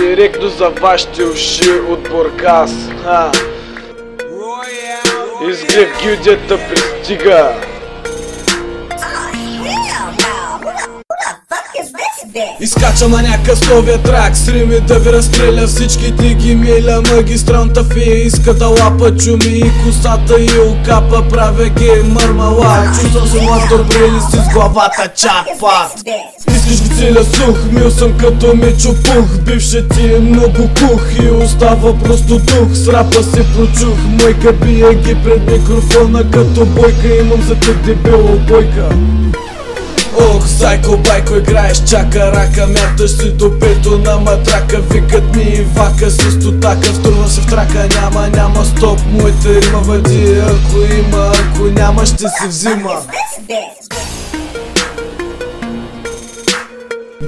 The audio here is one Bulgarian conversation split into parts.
Директно за вашите уши от Бургас. Изгрев гилдията пристига. Изкачам на някакъв новия трак с рими да ви разстреля всичките ги миля. Магистранта фия иска да лапа чуми и косата и окапа. Правя ги мърмала. Чувствам се млад добре ли си с главата чакпат. Искаш ги целя сух, мил съм като Мичо Пух. Бившият ти е много кух и остава просто дух. С рапа се прочух, мойка бия ги пред микрофона като бойка. Имам за теб дебело бойка. Ох, сайко байко играеш чака рака. Мяташ си до пето на матрака. Викат ми и вака с стотака. Втурвам се в трака, няма стоп. Моята рима въди, ако има, ако няма ще се взима.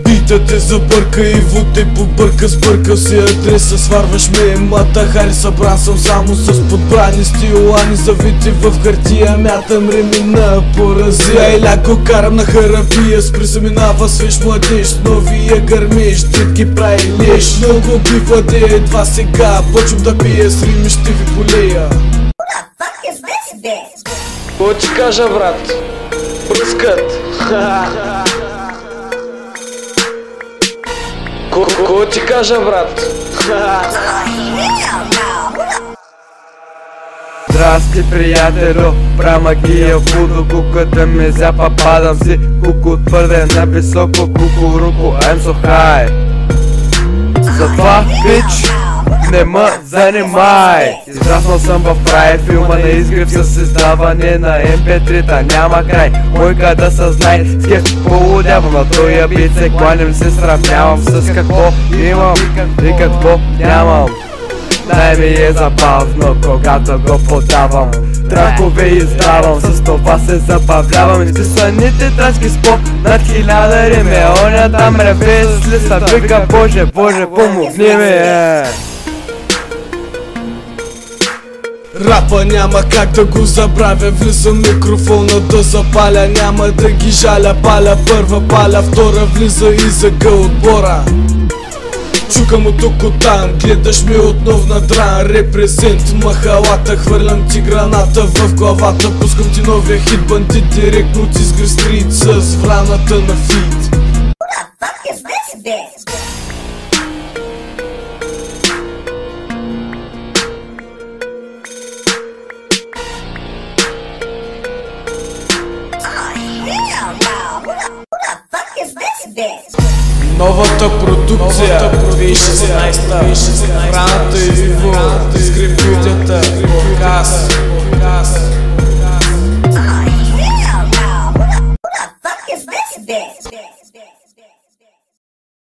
Бита те забърка и води побърка. Сбърка си адреса, сварваш ме мата хари. Събран съм само с подбрани стилани, завити в хартия. Мятам рими на поразия и ляко карам на харапия. Спри се минава свеж младеж с новия гърмиш. Дед ги прави леш, много би владе. Едва сега почвам да пия с рими, ще ви полея. Какво ти кажа, брат? Пръскат. Какво ти кажа, брат? Здрасти, приятелю, правя магия вудо. Куката ме зяпа, падам си куку твърде на високо. Куку руко, I'm so high. Затова, бич, не ма занимай. Израснал съм в край, филма на изгрев с издаване на MP3-та няма край. Мойка да съзнай, с кеф полудявам на тоя бит се кланям, се сравнявам с какво имам и какво нямам. Дай ми е забавно, когато го подавам. Тракове издавам, с това се забавлявам. Изписаните траски с по над 1000 рими. Оня там реве с листа, вика Боже, Боже, помогни ми. Рапа няма как да го забравя. Влизам микрофона да запаля, няма да ги жаля. Паля първа, паля втора, влиза и зъга отбора. Чукам от тук от там, гледаш ми отново на дран. Репрезент махалата, хвърлям ти граната в главата. Пускам ти новия хит, бандит директно от изгрев стрит с враната на фит. Новата продукция 2016, Враната и Виво, изгрев гилдията, Бургас.